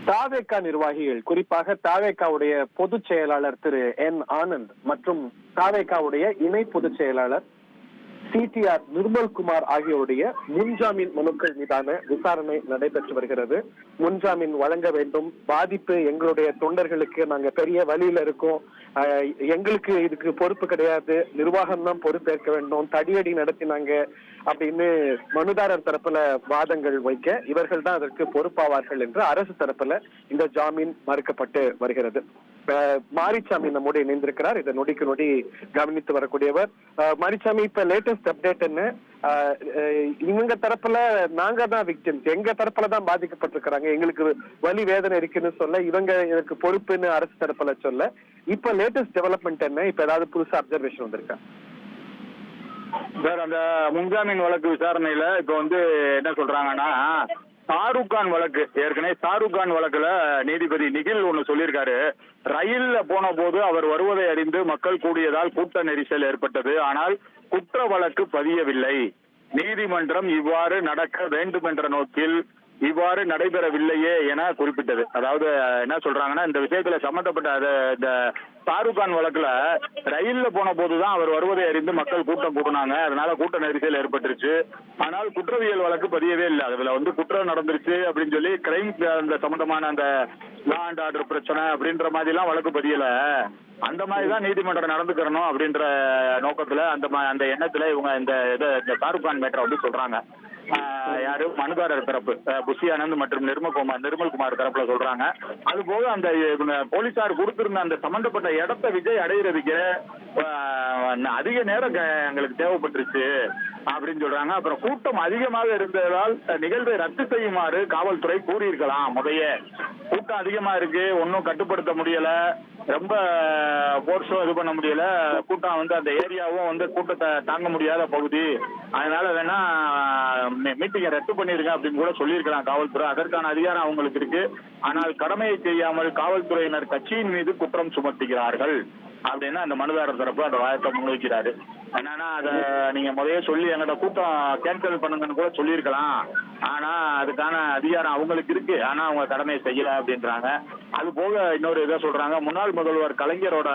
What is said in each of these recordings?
தாவேகா நிர்வாகிகள், குறிப்பாக தாவேகாவுடைய பொதுச் செயலாளர் திரு என் ஆனந்த் மற்றும் தாவேகாவுடைய இணை பொதுச் செயலாளர் சிடிஆர் நிர்மல்குமார் ஆகியோருடைய முன்ஜாமீன் மனுக்கள் மீதான விசாரணை நடைபெற்று வருகிறது. முன்ஜாமீன் வழங்க வேண்டும், பாதிப்பு எங்களுடைய தொண்டர்களுக்கு, நாங்க பெரிய வழியில இருக்கோம், எங்களுக்கு இதுக்கு பொறுப்பு கிடையாது, நிர்வாகம் தான் பொறுப்பேற்க வேண்டும், தடியடி நடத்தினாங்க அப்படின்னு மனுதாரர் தரப்புல வாதங்கள் வைக்க இவர்கள் தான் அதற்கு பொறுப்பாவார்கள் என்று அரசு தரப்புல இந்த ஜாமீன் மறுக்கப்பட்டு வருகிறது. மாரிசாமி நம்மோடு இணைந்திருக்கிறார். இதை நொடிக்கு நொடி கவனித்து வரக்கூடியவர். மாரிசாமி, இப்ப லேட்டஸ்ட் அப்டேட் என்ன? இவங்க தரப்புல நாங்க தான் விக்டிம்ஸ், எங்க தரப்புல தான் பாதிக்கப்பட்டிருக்கிறாங்க, எங்களுக்கு வலி வேதனை இருக்குன்னு சொல்ல, இவங்க இதற்கு பொறுப்புன்னு அரசு தரப்புல சொல்ல, இப்ப லேட்டஸ்ட் டெவலப்மெண்ட் என்ன? இப்ப ஏதாவது புதுசா அப்சர்வேஷன் வந்திருக்கா சார்? அந்த முன்ஜாமீன் வழக்கு விசாரணையில இப்ப என்ன சொல்றாங்கன்னா, ஷாருக் கான் வழக்கு, ஏற்கனவே ஷாருக் கான் வழக்குல நீதிபதி நிகில் ஒண்ணு சொல்லியிருக்காரு. ரயில்ல போன போது அவர் வருவதை அறிந்து மக்கள் கூடியதால் கூட்ட நெரிசல் ஏற்பட்டது, ஆனால் குற்ற வழக்கு பதியவில்லை. நீதிமன்றம் இவ்வாறு நடக்க வேண்டும் என்ற நோக்கில் இவ்வாறு நடைபெறவில்லையே என குறிப்பிட்டது. அதாவது என்ன சொல்றாங்கன்னா, இந்த விஷயத்துல சம்பந்தப்பட்ட இந்த ஷாருக் கான் வழக்குல ரயில்ல போன போதுதான் அவர் வருவதை அறிந்து மக்கள் கூட்டம் கூட்டினாங்க, அதனால கூட்ட நெரிசல் ஏற்பட்டுருச்சு, ஆனால் குற்றவியல் வழக்கு பதியவே இல்லை. அதுல குற்றம் நடந்துருச்சு அப்படின்னு சொல்லி கிரைம் அந்த சம்பந்தமான அந்த லா அண்ட் ஆர்டர் பிரச்சனை அப்படின்ற மாதிரி எல்லாம் வழக்கு பதியல. அந்த மாதிரிதான் நீதிமன்றம் நடந்துக்கிறணும் அப்படின்ற நோக்கத்துல அந்த எண்ணத்துல இவங்க இந்த ஷாருக் கான் மேட்டரை சொல்றாங்க. யாரு மனுதாரர் தரப்பு புஷி ஆனந்த் மற்றும் நிர்மல்குமார் தரப்புல சொல்றாங்க. அது போக அந்த போலீசார் கொடுத்திருந்த அந்த சம்பந்தப்பட்ட இடத்தை விஜய் அடைகிறதுக்கு அதிக நேரம் எங்களுக்கு தேவைப்பட்டுருச்சு அப்படின்னு சொல்றாங்க. அப்புறம் கூட்டம் அதிகமாக இருந்ததால் நிகழ்வை ரத்து செய்யுமாறு காவல்துறை கூறியிருக்கலாம். முதைய கூட்டம் அதிகமா இருக்கு, ஒன்னும் கட்டுப்படுத்த முடியல, ரொம்ப போர்ஸும் இது பண்ண முடியல, கூட்டம் அந்த ஏரியாவும் கூட்டத்தை தாங்க முடியாத பகுதி, அதனால வேணா மீட்டிங்கை ரத்து பண்ணிருங்க அப்படின்னு கூட சொல்லியிருக்கலாம் காவல்துறை. அதற்கான அதிகாரம் அவங்களுக்கு இருக்கு. ஆனால் கடமையை செய்யாமல் காவல்துறையினர் கட்சியின் மீது குற்றம் சுமத்துகிறார்கள் அப்படின்னு அந்த மனுதாரர் தரப்பு அந்த வாதத்தை முன்வைக்கிறாரு. என்னன்னா, அதை நீங்க முதல்ல சொல்லி எங்கிட்ட கூட்டம் கேன்சல் பண்ணுங்கன்னு கூட சொல்லியிருக்கலாம், ஆனா அதுக்கான அதிகாரம் அவங்களுக்கு இருக்கு, ஆனா அவங்க கடமையை செய்யல அப்படின்றாங்க. அது போக இன்னொரு இதை சொல்றாங்க, முன்னாள் முதல்வர் கலைஞரோட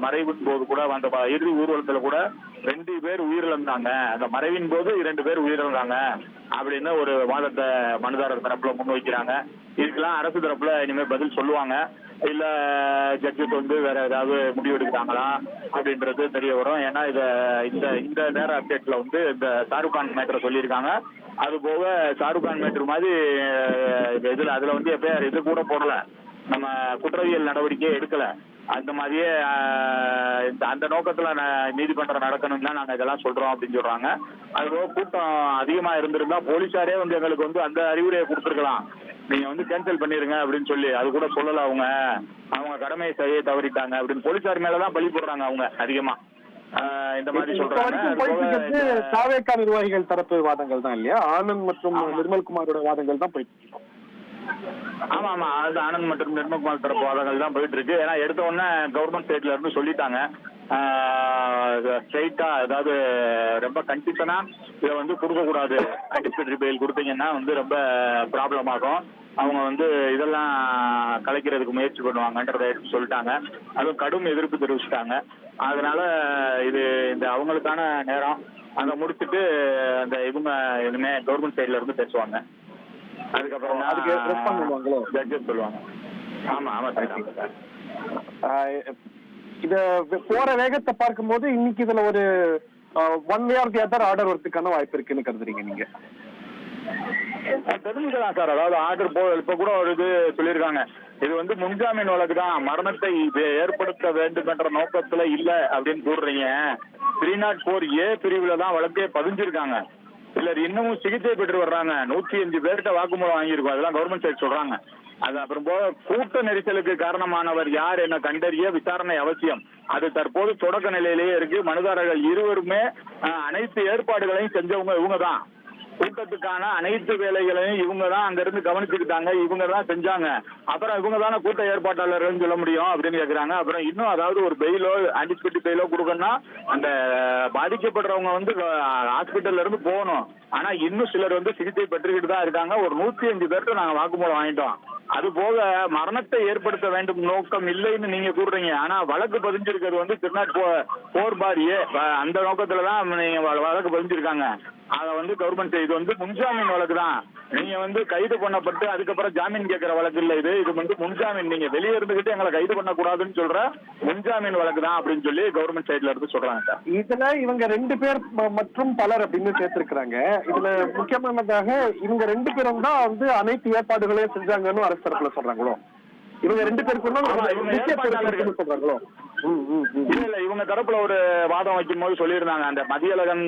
மறைவின் போது கூட அந்த இறுதி ஊர்வலத்துல கூட 2 பேர் உயிரிழந்தாங்க, அந்த மறைவின் போது 2 பேர் உயிரிழந்தாங்க அப்படின்னு ஒரு வாதத்தை மனுதாரர் தரப்புல முன்வைக்கிறாங்க. இதுக்கெல்லாம் அரசு தரப்புல இனிமே பதில் சொல்லுவாங்க, இல்ல ஜட்ஜஸ் வேற ஏதாவது முடிவு எடுக்கிறாங்களா அப்படின்றது தெரிய வரும். ஏன்னா இந்த நேர அப்டேட்ல இந்த ஷாருக் கான் மேட்டரை சொல்லியிருக்காங்க. அது போக ஷாருக் கான் மேட்டர் மாதிரி அதுல எப்பயார் இது கூட போடல, நம்ம குற்றவியல் நடவடிக்கையே எடுக்கல, அந்த மாதிரியே அந்த நோக்கத்துல நீதிமன்றம் நடக்கணும் தான் நாங்க இதெல்லாம் சொல்றோம் அப்படின்னு சொல்றாங்க. அதுபோக கூட்டம் அதிகமா இருந்திருந்தா போலீசாரே எங்களுக்கு அந்த அறிவுரையை கொடுத்துருக்கலாம், நீங்க கேன்சல் பண்ணிருங்க அப்படின்னு சொல்லி. அது கூட சொல்லல, அவங்க கடமையை செய்ய தவறிட்டாங்க அப்படின்னு போலீசார் மேலதான் பழி போடுறாங்க அவங்க அதிகமா. இந்த மாதிரி சொல்றாங்க. தாவேகா நிர்வாகிகள் தரப்பு வாதங்கள் தான் இல்லையா, ஆனந்த் மற்றும் நிர்மல்குமாரோட வாதங்கள் தான் போயிட்டு இருக்கு. ஆமா ஆமா, அது ஆனந்த் மற்றும் நிர்மல்குமார் தரப்பு வாதங்கள் தான் போயிட்டு இருக்கு. ஏன்னா எடுத்த உடனே கவர்மெண்ட் சைட்ல இருந்து சொல்லிட்டாங்க ஸ்ட்ரைட்டா, அதாவது ரொம்ப கண்டிஷனா இதை கொடுக்க கூடாது, ஆன்டிசிபேட்டரி பெயில் கொடுத்தீங்கன்னா ரொம்ப ப்ராப்ளம் ஆகும், அவங்க இதெல்லாம் கலைக்கிறதுக்கு முயற்சி பண்ணுவாங்கன்றதை எடுத்து சொல்லிட்டாங்க. அதுவும் கடும் எதிர்ப்பு தெரிவிச்சுட்டாங்க. அதனால இது அவங்களுக்கான நேரம் அங்க முடிச்சுட்டு இவங்க இனிமே கவர்மெண்ட் சைட்ல இருந்து பேசுவாங்க. அதுக்கப்புறம் ஜட்ஜஸ் சொல்லுவாங்க. ஆமா ஆமா சார். இத போற வேகத்தை பார்க்கும்போது இன்னைக்கு இதுல ஒரு 1 way or the other order வரதுக்கான வாய்ப்பு இருக்குன்னு கருதுறீங்க நீங்க? தெரிஞ்சுக்கலாம் சார். அதாவது ஆர்டர் இப்ப கூட ஒரு இது சொல்லியிருக்காங்க, இது முன்ஜாமீன் வழக்கு தான், மரணத்தை ஏற்படுத்த வேண்டும் என்ற நோக்கத்துல இல்ல அப்படின்னு கூறுறீங்க. 304A பிரிவுல தான் வழக்கே பதிஞ்சிருக்காங்க. சிலர் இன்னமும் சிகிச்சை பெற்று வர்றாங்க. 105 பேர்கிட்ட வாக்குமூலம் வாங்கியிருக்கோம், அதெல்லாம் கவர்மெண்ட் சைட் சொல்றாங்க. அது அப்புறம் போக கூட்ட நெரிசலுக்கு காரணமானவர் யார் என கண்டறிய விசாரணை அவசியம். அது தற்போது தொடக்க நிலையிலேயே இருக்கு. மனுதாரர்கள் இருவருமே அனைத்து ஏற்பாடுகளையும் செஞ்சவங்க இவங்க தான். கூட்டத்துக்கான அனைத்து வேலைகளையும் இவங்க தான் அங்க இருந்து கவனிச்சுக்கிட்டாங்க, இவங்க தான் செஞ்சாங்க. அப்புறம் இவங்க தானே கூட்ட ஏற்பாட்டாளர்கள் சொல்ல முடியும் அப்படின்னு கேக்குறாங்க. அப்புறம் இன்னும் அதாவது ஒரு பெயிலோ ஆன்டிசிபேட்டரி பெயிலோ கொடுக்கணும்னா அந்த பாதிக்கப்படுறவங்க ஹாஸ்பிட்டல்ல இருந்து போகணும். ஆனா இன்னும் சிலர் சிகிச்சை பெற்றுக்கிட்டு தான் இருக்காங்க. ஒரு 105 பேர்கிட்ட நாங்க வாக்குமூலம் வாங்கிட்டோம். அது போக மரணத்தை ஏற்படுத்த வேண்டும் நோக்கம் இல்லைன்னு நீங்க கூறுறீங்க. ஆனா வழக்கு பதிஞ்சிருக்கிறது வந்து திருநாட் 4/A அந்த நோக்கத்துலதான் நீங்க வழக்கு பதிஞ்சிருக்காங்க. அத வந்து கவர்மெண்ட் இது வந்து முன்ஜாமீன் வழக்கு தான். நீங்க வந்து கைது பண்ணப்பட்டு அதுக்கப்புறம் ஜாமீன் கேட்கிற வழக்கு இல்ல இது. இது வந்து முன்ஜாமீன். நீங்க வெளியே இருந்துகிட்டு எங்களை கைது பண்ணக்கூடாதுன்னு சொல்ற முன்ஜாமீன் வழக்கு தான் அப்படின்னு சொல்லி கவர்மெண்ட் சைட்ல இருந்து சொல்றாங்க சார். இதுல இவங்க 2 பேர் மற்றும் பலர் அப்படின்னு சேர்த்திருக்கிறாங்க. இதுல முக்கியமானதாக இவங்க 2 பேரும் தான் வந்து அனைத்து ஏற்பாடுகளையும் செஞ்சாங்கன்னு அரசு தரப்புல சொல்றாங்களோ? இவங்க 2 பேருக்கும் சொல்றாங்களோ? இல்ல இவங்க தரப்புல ஒரு வாதம் வைக்கும் போது சொல்லியிருந்தாங்க, அந்த மதியழகன்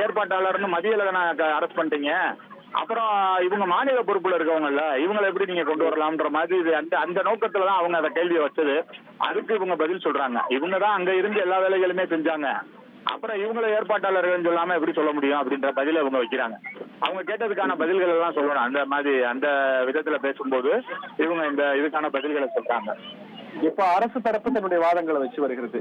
ஏற்பாட்டாளர்னு மதியழகனை அரெஸ்ட் பண்ணிட்டீங்க, அப்புறம் இவங்க மாநில பொறுப்புல இருக்கவங்கல்ல இவங்களை எப்படி நீங்க கொண்டு வரலாம்ன்ற மாதிரி அந்த நோக்கத்துலதான் அவங்க அந்த கேள்வியை வச்சது. அதுக்கு இவங்க பதில் சொல்றாங்க, இவங்க தான் அங்க இருந்து எல்லா வேலைகளுமே செஞ்சாங்க, அப்புறம் இவங்களை ஏற்பாட்டாளர்கள் சொல்லாம எப்படி சொல்ல முடியும் அப்படின்ற பதில இவங்க வைக்கிறாங்க. அவங்க கேட்டதுக்கான பதில்கள் எல்லாம் சொல்லணும். அந்த மாதிரி அந்த விதத்துல பேசும்போது இவங்க இந்த இதுக்கான பதில்களை சொல்றாங்க. இப்ப அரசு தரப்பு தன்னுடைய வாதங்களை வச்சு வருகிறது.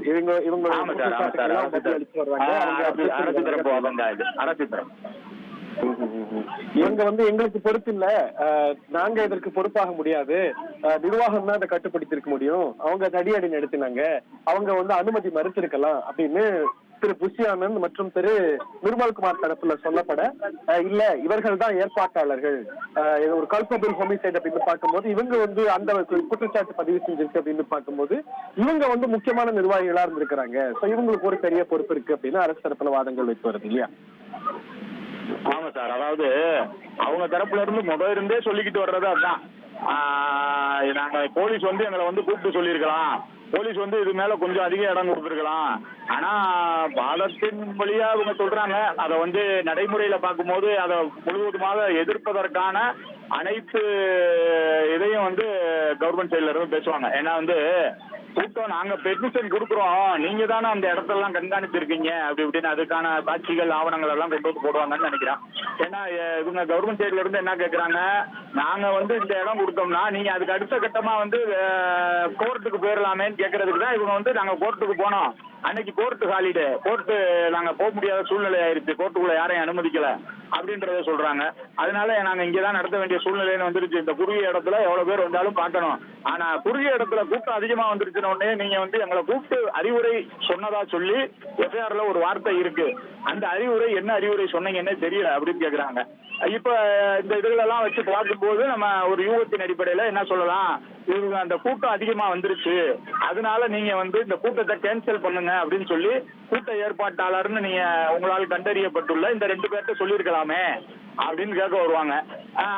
இவங்க வந்து எங்களுக்கு பொறுப்பு இல்ல, நாங்க இதற்கு பொறுப்பாக முடியாது, நிர்வாகம் தான் அதை கட்டுப்படுத்தி இருக்க முடியும், அவங்க தடியடி நடத்தினாங்க, அவங்க வந்து அனுமதி மறுத்திருக்கலாம் அப்படின்னு திரு புஷி ஆனந்த் மற்றும் திரு நிர்மல்குமார் தரப்புல சொல்லப்பட, இல்ல இவர்கள் தான் ஏற்பாட்டாளர்கள், ஒரு கல்பபிள் ஹோமிசைட் அப்படின்னு பார்க்கும்போது இவங்க வந்து அந்த குற்றச்சாட்டு பதிவு செஞ்சிருக்கு அப்படின்னு பார்க்கும்போது இவங்க வந்து முக்கியமான நிர்வாகிகளா இருந்திருக்கிறாங்க, இவங்களுக்கு ஒரு பெரிய பொறுப்பு இருக்கு அப்படின்னு அரசு தரப்புல வாதங்கள் வைத்து வருது இல்லையா? ஆமா சார், அதாவது அவங்க தரப்புல இருந்து இருந்தே சொல்லிக்கிட்டு வர்றது அதுதான். நாங்க போலீஸ் வந்து எங்களை வந்து கூப்பிட்டு சொல்லியிருக்கலாம், போலீஸ் வந்து இது மேல கொஞ்சம் அதிக இடம் கொடுத்துருக்கலாம், ஆனா பாலத்தின் வழியா அவங்க சொல்றாங்க, அதை வந்து நடைமுறையில பார்க்கும்போது அதை முழுவதுமாக எதிர்ப்பதற்கான அனைத்து இதையும் வந்து கவர்மெண்ட் சைட்ல இருந்து பேசுவாங்க. ஏன்னா வந்து கூட்டம் நாங்க பெர்மிஷன் கொடுக்குறோம், நீங்க தானே அந்த இடத்தெல்லாம் கண்காணிச்சிருக்கீங்க அப்படி இப்படின்னு அதுக்கான காட்சிகள் ஆவணங்கள் எல்லாம் கொண்டு வந்து போடுவாங்கன்னு நினைக்கிறேன். ஏன்னா இவங்க கவர்மெண்ட் சைட்ல இருந்து என்ன கேட்கறாங்க, நாங்க வந்து இந்த இடம் கொடுத்தோம்னா நீங்க அதுக்கு அடுத்த கட்டமா வந்து கோர்ட்டுக்கு போயிடலாமேன்னு கேட்கறதுக்கு தான் இவங்க வந்து நாங்க கோர்ட்டுக்கு போனோம், அன்னைக்கு கோர்ட்டு ஹாலிடே, கோர்ட்டு நாங்க போக முடியாத சூழ்நிலை ஆயிருச்சு, கோர்ட்டுக்குள்ள யாரையும் அனுமதிக்கல அப்படின்றத சொல்றாங்க. அதனால நாங்க இங்கதான் நடத்த வேண்டிய சூழ்நிலைன்னு வந்துருச்சு. இந்த குறுகிய இடத்துல எவ்வளவு பேர் வந்தாலும் பார்க்கணும், ஆனா குறுகிய இடத்துல கூட்டம் அதிகமா வந்துருச்சுன்னு உடனே நீங்க வந்து எங்களை கூப்பிட்டு அறிவுரை சொன்னதா சொல்லி எஃப்ஐஆர்ல ஒரு வார்த்தை இருக்கு, அந்த அறிவுரை என்ன அறிவுரை சொன்னீங்கன்னே தெரியல அப்படின்னு கேக்குறாங்க. இப்ப இந்த இதுகளெல்லாம் வச்சு பார்க்கும்போது நம்ம ஒரு யூகத்தின் அடிப்படையில என்ன சொல்லலாம், இவங்க அந்த கூட்டம் அதிகமா வந்துருச்சு, அதனால நீங்க வந்து இந்த கூட்டத்தை கேன்சல் பண்ணுங்க அப்படின்னு சொல்லி கூட்ட ஏற்பாட்டாளர்னு நீங்க உங்களால் கண்டறியப்பட்டுள்ள இந்த 2 பேர்ட்ட சொல்லியிருக்கலாமே அப்படின்னு கேட்க வருவாங்க.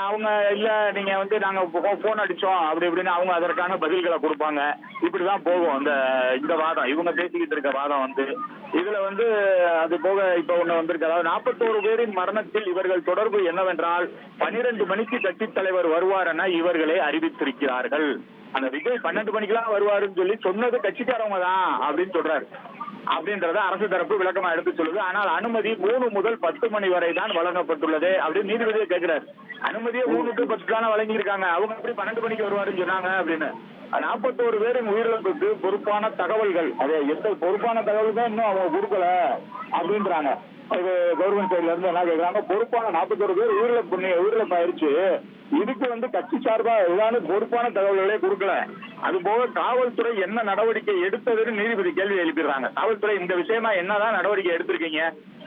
அவங்க இல்ல நீங்க வந்து நாங்க போன் அடிச்சோம் அப்படி இப்படின்னு அவங்க அதற்கான பதில்களை கொடுப்பாங்க. இப்படிதான் போகும் இந்த வாதம், இவங்க பேசிக்கிட்டு இருக்க வாதம் வந்து. இதுல வந்து அது போக இப்ப ஒண்ணு வந்திருக்கு, அதாவது 41 பேரின் மரணத்தில் இவர்கள் தொடர்பு என்னவென்றால் 12 மணிக்கு கட்சித் தலைவர் வருவார் என இவர்களே அறிவித்திருக்கிறார்கள். அந்த விஜய் 12 மணிக்கெல்லாம் வருவாருன்னு சொல்லி சொன்னது கட்சிக்காரவங்க தான் அப்படின்னு சொல்றாரு. அப்படின்றத அரசு தரப்பு விளக்கமா எடுத்து சொல்லுது. ஆனால் அனுமதி 3 முதல் 10 மணி வரை தான் வழங்கப்பட்டுள்ளது அப்படின்னு நீதிபதியை கேட்கிறார். அனுமதியை 3 to 10 தானே வழங்கியிருக்காங்க, அவங்க எப்படி 12 மணிக்கு வருவாருன்னு சொன்னாங்க அப்படின்னு. 41 பேரின் உயிரிழப்புக்கு பொறுப்பான தகவல்கள், அதே எந்த பொறுப்பான தகவல் தான் இன்னும் அவங்க கொடுக்கல அப்படின்றாங்க. கவர்மெண்ட் சைட்ல இருந்து என்ன கேட்கறாங்க, பொறுப்பான 41 பேர் உயிரிழப்பு ஆயிடுச்சு, இதுக்கு வந்து கட்சி சார்பா ஏதாவது பொறுப்பான தகவல்களே கொடுக்கல, அது போக காவல்துறை என்ன நடவடிக்கை எடுத்ததுன்னு நீதிபதி கேள்வி எழுப்பிடுறாங்க. காவல்துறை இந்த விஷயமா என்னதான் நடவடிக்கை எடுத்திருக்கீங்க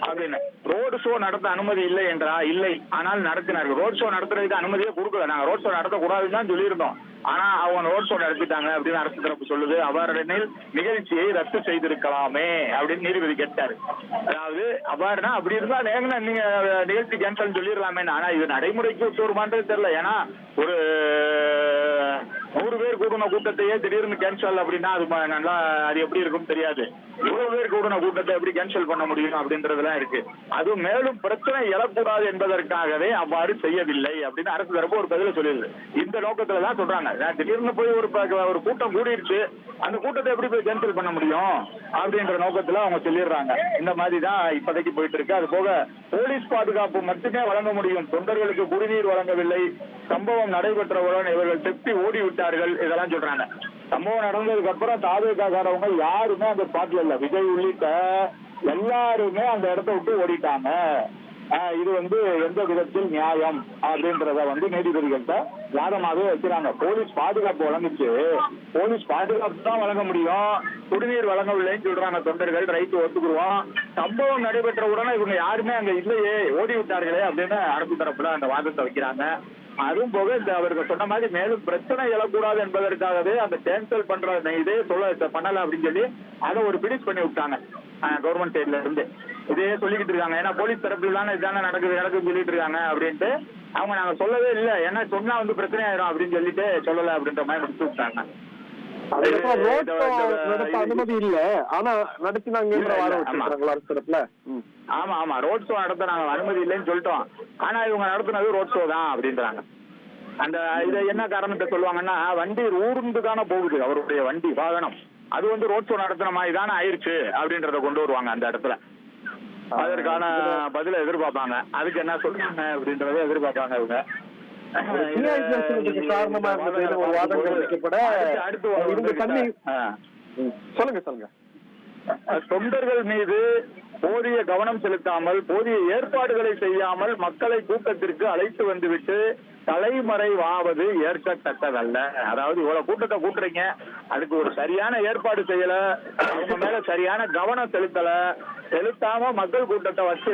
அப்படின்னு. ரோடு ஷோ நடத்த அனுமதி இல்லை என்றா, இல்லை, ஆனால் நடத்தினார்கள். ரோட் ஷோ நடத்துறதுக்கு அனுமதியே கொடுக்கல, நாங்க ரோட் ஷோ நடத்தக்கூடாதுன்னு தான் சொல்லியிருந்தோம், ஆனா அவங்க ரோட் ஷோ நடத்திட்டாங்க அப்படின்னு அரசு தரப்பு சொல்லுது. அவ்வாறெனில் நிகழ்ச்சியை ரத்து செய்திருக்கலாமே அப்படின்னு நீதிபதி கேட்டாரு. அதாவது அவ்வாறுனா அப்படி இருந்தா நீங்க நிகழ்ச்சி கேன்சல் சொல்லிடலாமே, ஆனா இது நடைமுறைக்கு ஒரு மாற்றம் தெரியல. ஏன்னா ஒரு 100 பேர் கூடின கூட்டத்தையே திடீர்னு கேன்சல் அப்படின்னா அது எப்படி இருக்கும் தெரியாது. 100 பேர் கூடின கூட்டத்தை எப்படி கேன்சல் பண்ண முடியும் அப்படின்றதுலாம் இருக்கு. அது மேலும் பிரச்சனை எழக்கூடாது என்பதற்காகவே அவ்வாறு செய்யவில்லை அப்படின்னு அரசு தரப்பு ஒரு பதில சொல்லிடுது. இந்த நோக்கத்துல தான் சொல்றாங்க, திடீர்னு போய் ஒரு கூட்டம் கூடிருச்சு, அந்த கூட்டத்தை எப்படி போய் கேன்சல் பண்ண முடியும் அப்படின்ற நோக்கத்துல அவங்க சொல்லிடுறாங்க. இந்த மாதிரி தான் இப்போதைக்கு போயிட்டு இருக்கு. அது போக போலீஸ் பாதுகாப்பு மட்டுமே வழங்க முடியும், தொண்டர்களுக்கு குடிநீர் வழங்கவில்லை, சம்பவம் நடைபெற்றவுடன் இவர்கள் செப்டி ஓடி விட்டார்கள், இதெல்லாம் சொல்றாங்க. சம்பவம் நடந்ததுக்கு அப்புறம் தாவேக்காரவங்க யாருமே அந்த ஸ்பாட்ல இல்ல, விஜய் உள்ளிட்ட எல்லாருமே அந்த இடத்த விட்டு ஓடிட்டாங்க. இது வந்து எந்த விதத்தில் நியாயம் அப்படின்றத வந்து நீதிபதிகள்கிட்ட வாதமாகவே வைக்கிறாங்க. போலீஸ் பாதுகாப்பு வழங்குச்சு, போலீஸ் பாதுகாப்பு தான் வழங்க முடியும், குடிநீர் வழங்கவில்லைன்னு சொல்றாங்க தொண்டர்கள். ரைட்டு ஒத்துக்குருவோம். சம்பவம் நடைபெற்ற உடனே இவங்க யாருமே அங்க இல்லையே, ஓடி விட்டார்களே அப்படின்னு அரசு தரப்புல அந்த வாதத்தை வைக்கிறாங்க. அதுவும் போக இந்த அவருக்கு சொன்ன மாதிரி மேலும் பிரச்சனை எழக்கூடாது என்பதற்காகவே அந்த கேன்சல் பண்ற இதே பண்ணல அப்படின்னு சொல்லி அதை ஒரு பிடிச் பண்ணி விட்டாங்க கவர்மெண்ட் சைட்ல இருந்து. இதே சொல்லிக்கிட்டு இருக்காங்க, ஏன்னா போலீஸ் தரப்புல தானே இதுதானே நடக்குதுன்னு சொல்லிட்டு இருக்காங்க அப்படின்ட்டு. அவங்க நாங்க சொல்லவே இல்லை, ஏன்னா சொன்னா வந்து பிரச்சனை ஆயிரும் அப்படின்னு சொல்லிட்டு சொல்லல அப்படின்ற மாதிரி முடிச்சு விட்டாங்க. அனுமதி இல்ல, ஆனா நடத்தினாங்க. ஆமா ஆமா, ரோட் ஷோ நடத்த நாங்க அனுமதி இல்லைன்னு சொல்லிட்டோம், ஆனா இவங்க நடத்துனது ரோட் ஷோ தான் அப்படின்றாங்க. அந்த இதை என்ன காரணத்தை சொல்லுவாங்கன்னா, வண்டி ஊர்ந்து தானே போகுது, அவருடைய வண்டி வாகனம், அது வந்து ரோட் ஷோ நடத்துன மாதிரி தானே ஆயிடுச்சு அப்படின்றத கொண்டு வருவாங்க அந்த இடத்துல. அதற்கான பதில எதிர்பார்ப்பாங்க, அதுக்கு என்ன சொல்றாங்க அப்படின்றத எதிர்பார்ப்பாங்க இவங்க. காரணமா ஒரு வாதங்கள் வைக்கப்பட சொல்லுங்க சொல்லுங்க. தொண்டர்கள் மீது போதிய கவனம் செலுத்தாமல், போதிய ஏற்பாடுகளை செய்யாமல் மக்களை கூட்டத்திற்கு அழைத்து வந்துவிட்டு தலைமறைவாவது ஏற்கத்தக்கதல்ல. அதாவது இவ்வளவு கூட்டத்தை கூட்டுறீங்க, அதுக்கு ஒரு சரியான ஏற்பாடு செய்யல, அவங்க மேல சரியான கவனம் செலுத்தாம மக்கள் கூட்டத்தை வச்சு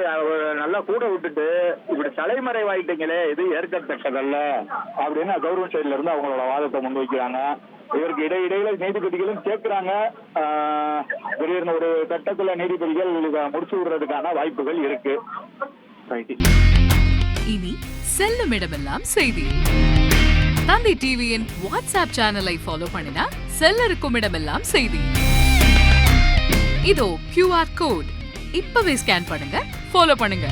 நல்லா கூட விட்டுட்டு இப்படி தலைமறைவாயிட்டீங்களே, இது ஏற்கத்தக்கதல்ல அப்படின்னு கவர்மெண்ட் சைட்ல இருந்து அவங்களோட வாதத்தை முன்வைக்கிறாங்க. இதற்கு இடையில நீதிபதிகளும் கேட்கிறாங்க. திடீர்னு ஒரு கட்டத்துல நீதிபதிகள் முடிச்சு விடுறதுக்கான வாய்ப்புகள் இருக்கு. இனி செல்லும் இடமெல்லாம் செய்தி. தந்தி டிவியின் வாட்ஸ்அப் சேனலை ஃபாலோ பண்ணினா செல்ல இருக்கும் இடமெல்லாம் செய்தி. இதோ QR கோட், இப்பவே ஸ்கேன் பண்ணுங்க, ஃபாலோ பண்ணுங்க.